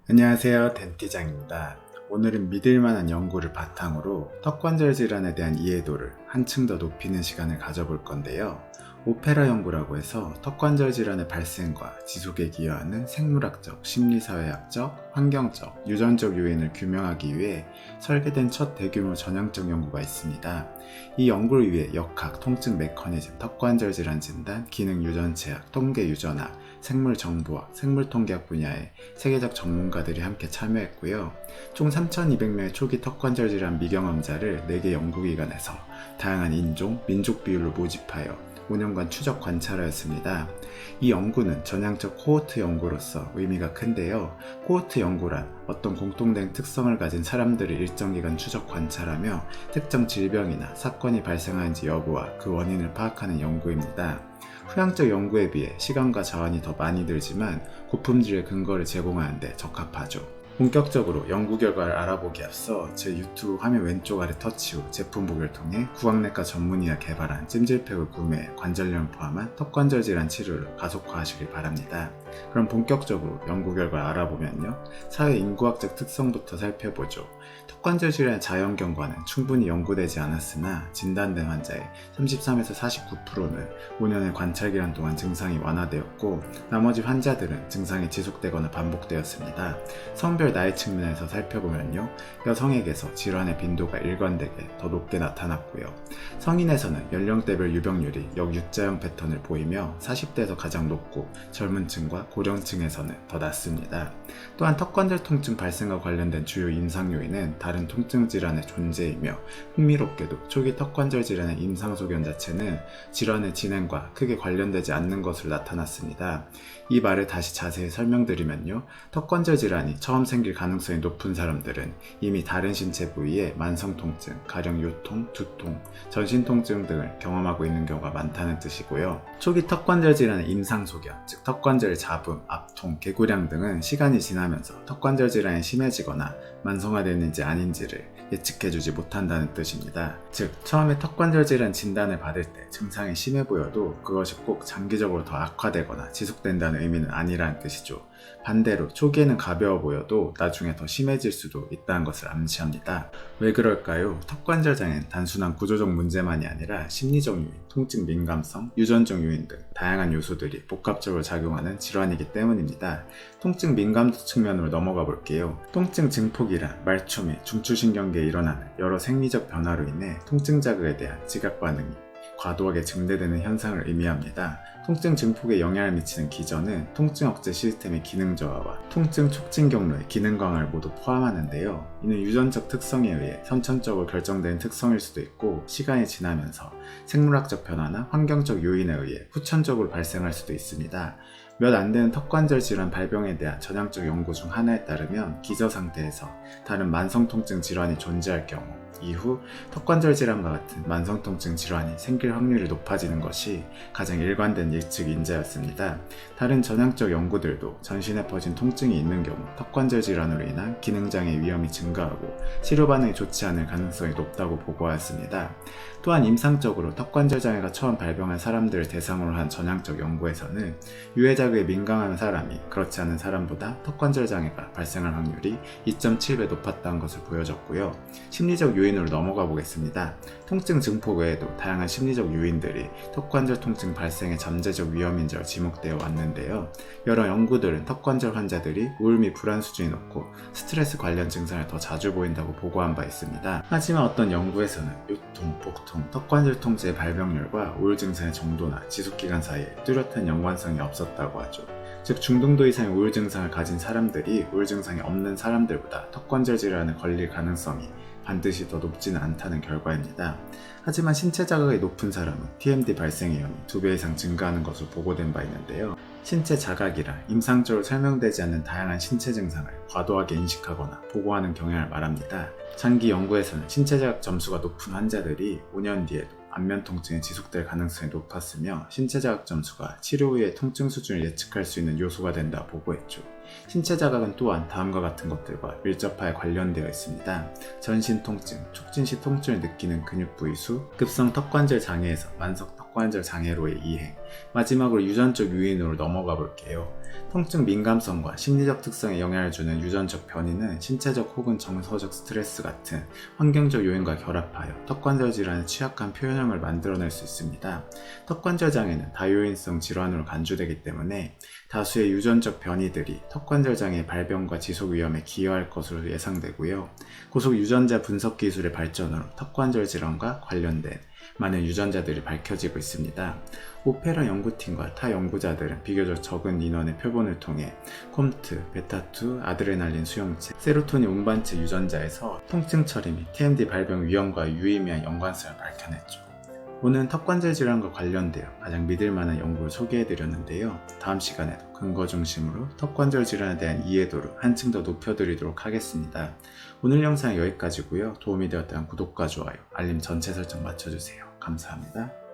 안녕하세요, 덴티장입니다. 오늘은 믿을만한 연구를 바탕으로 턱관절 질환에 대한 이해도를 한층 더 높이는 시간을 가져볼 건데요. 오페라 연구라고 해서 턱관절 질환의 발생과 지속에 기여하는 생물학적, 심리사회학적, 환경적, 유전적 요인을 규명하기 위해 설계된 첫 대규모 전향적 연구가 있습니다. 이 연구를 위해 역학, 통증 메커니즘, 턱관절 질환 진단, 기능 유전체학, 통계 유전학, 생물 정보학, 생물 통계학 분야의 세계적 전문가들이 함께 참여했고요. 총 3,200명의 초기 턱관절 질환 미경험자를 4개 연구기관에서 다양한 인종, 민족 비율로 모집하여 5년간 추적 관찰하였습니다. 이 연구는 전향적 코호트 연구로서 의미가 큰데요. 코호트 연구란 어떤 공통된 특성을 가진 사람들을 일정 기간 추적 관찰하며 특정 질병이나 사건이 발생하는지 여부와 그 원인을 파악하는 연구입니다. 후향적 연구에 비해 시간과 자원이 더 많이 들지만 고품질의 근거를 제공하는 데 적합하죠. 본격적으로 연구 결과를 알아보기 앞서 제 유튜브 화면 왼쪽 아래 터치 후 제품 보기를 통해 구강내과 전문의가 개발한 찜질팩을 구매해 관절염을 포함한 턱관절 질환 치료를 가속화하시길 바랍니다. 그럼 본격적으로 연구 결과를 알아보면요. 사회 인구학적 특성부터 살펴보죠. 턱관절 질환의 자연 경과는 충분히 연구되지 않았으나 진단된 환자의 33에서 49%는 5년의 관찰 기간 동안 증상이 완화되었고 나머지 환자들은 증상이 지속되거나 반복되었습니다. 성별 나이 측면에서 살펴보면요. 여성에게서 질환의 빈도가 일관되게 더 높게 나타났고요. 성인에서는 연령대별 유병률이 역유자형 패턴을 보이며 40대에서 가장 높고 젊은 층과 고령층에서는 더 낮습니다. 또한 턱관절 통증 발생과 관련된 주요 임상 요인은 다른 통증 질환의 존재이며 흥미롭게도 초기 턱관절 질환의 임상 소견 자체는 질환의 진행과 크게 관련되지 않는 것으로 나타났습니다. 이 말을 다시 자세히 설명드리면요. 턱관절 질환이 처음 생길 가능성이 높은 사람들은 이미 다른 신체 부위에 만성 통증, 가령 요통, 두통, 전신 통증 등을 경험하고 있는 경우가 많다는 뜻이고요. 초기 턱관절 질환의 임상 소견, 즉 턱관절의 잡음, 압통, 개구량 등은 시간이 지나면서 턱관절 질환이 심해지거나 만성화됐는지 아닌지를 예측해주지 못한다는 뜻입니다. 즉, 처음에 턱관절 질환 진단을 받을 때 증상이 심해 보여도 그것이 꼭 장기적으로 더 악화되거나 지속된다는 의미는 아니라는 뜻이죠. 반대로 초기에는 가벼워 보여도 나중에 더 심해질 수도 있다는 것을 암시합니다. 왜 그럴까요? 턱관절 장애는 단순한 구조적 문제만이 아니라 심리적 요인, 통증 민감성, 유전적 요인 등 다양한 요소들이 복합적으로 작용하는 질환이기 때문입니다. 통증 민감도 측면으로 넘어가 볼게요. 통증 증폭이란 말초 및 중추신경계에 일어나는 여러 생리적 변화로 인해 통증 자극에 대한 지각 반응이 과도하게 증대되는 현상을 의미합니다. 통증 증폭에 영향을 미치는 기전은 통증 억제 시스템의 기능 저하와 통증 촉진 경로의 기능 강화를 모두 포함하는데요. 이는 유전적 특성에 의해 선천적으로 결정된 특성일 수도 있고 시간이 지나면서 생물학적 변화나 환경적 요인에 의해 후천적으로 발생할 수도 있습니다. 몇 안 되는 턱관절 질환 발병에 대한 전향적 연구 중 하나에 따르면 기저 상태에서 다른 만성 통증 질환이 존재할 경우 이후 턱관절 질환과 같은 만성 통증 질환이 생길 확률이 높아지는 것이 가장 일관된 예측 인자였습니다. 다른 전향적 연구들도 전신에 퍼진 통증이 있는 경우 턱관절 질환으로 인한 기능장애 위험이 증가하고 치료 반응이 좋지 않을 가능성이 높다고 보고하였습니다. 또한 임상적으로 턱관절 장애가 처음 발병한 사람들을 대상으로 한 전향적 연구에서는 유해자극에 민감한 사람이 그렇지 않은 사람보다 턱관절 장애가 발생할 확률이 2.7배 높았다는 것을 보여줬고요. 심리적 요인으로 넘어가 보겠습니다. 통증 증폭 외에도 다양한 심리적 요인들이 턱관절 통증 발생의 잠재적 위험인지로 지목되어 왔는데요. 여러 연구들은 턱관절 환자들이 우울 및 불안 수준이 높고 스트레스 관련 증상을 더 자주 보인다고 보고한 바 있습니다. 하지만 어떤 연구에서는 요통, 복통, 턱관절 통증의 발병률과 우울 증상의 정도나 지속기간 사이에 뚜렷한 연관성이 없었다고 하죠. 즉 중등도 이상의 우울 증상을 가진 사람들이 우울 증상이 없는 사람들보다 턱관절 질환에 걸릴 가능성이 반드시 더 높지는 않다는 결과입니다. 하지만 신체 자극이 높은 사람은 TMD 발생 위험이 2배 이상 증가하는 것으로 보고된 바 있는데요. 신체 자각이라 임상적으로 설명되지 않는 다양한 신체 증상을 과도하게 인식하거나 보고하는 경향을 말합니다. 장기 연구에서는 신체 자각 점수가 높은 환자들이 5년 뒤에도 안면 통증이 지속될 가능성이 높았으며 신체 자각 점수가 치료 후의 통증 수준을 예측할 수 있는 요소가 된다 보고했죠. 신체 자각은 또한 다음과 같은 것들과 밀접하게 관련되어 있습니다. 전신 통증, 촉진 시 통증을 느끼는 근육 부위 수, 급성 턱관절 장애에서 만성 턱관절 턱관절 장애로의 이행, 마지막으로 유전적 요인으로 넘어가 볼게요. 통증 민감성과 심리적 특성에 영향을 주는 유전적 변이는 신체적 혹은 정서적 스트레스 같은 환경적 요인과 결합하여 턱관절 질환의 취약한 표현형을 만들어낼 수 있습니다. 턱관절 장애는 다요인성 질환으로 간주되기 때문에 다수의 유전적 변이들이 턱관절 장애의 발병과 지속 위험에 기여할 것으로 예상되고요. 고속 유전자 분석 기술의 발전으로 턱관절 질환과 관련된 많은 유전자들이 밝혀지고 있습니다. 오페라 연구팀과 타 연구자들은 비교적 적은 인원의 표본을 통해 콤트, 베타2, 아드레날린 수용체, 세로토닌 운반체 유전자에서 통증 처리 및 TMD 발병 위험과 유의미한 연관성을 밝혀냈죠. 오늘은 턱관절 질환과 관련되어 가장 믿을만한 연구를 소개해드렸는데요. 다음 시간에도 근거 중심으로 턱관절 질환에 대한 이해도를 한층 더 높여드리도록 하겠습니다. 오늘 영상은 여기까지고요. 도움이 되었다면 구독과 좋아요, 알림 전체 설정 맞춰주세요. 감사합니다.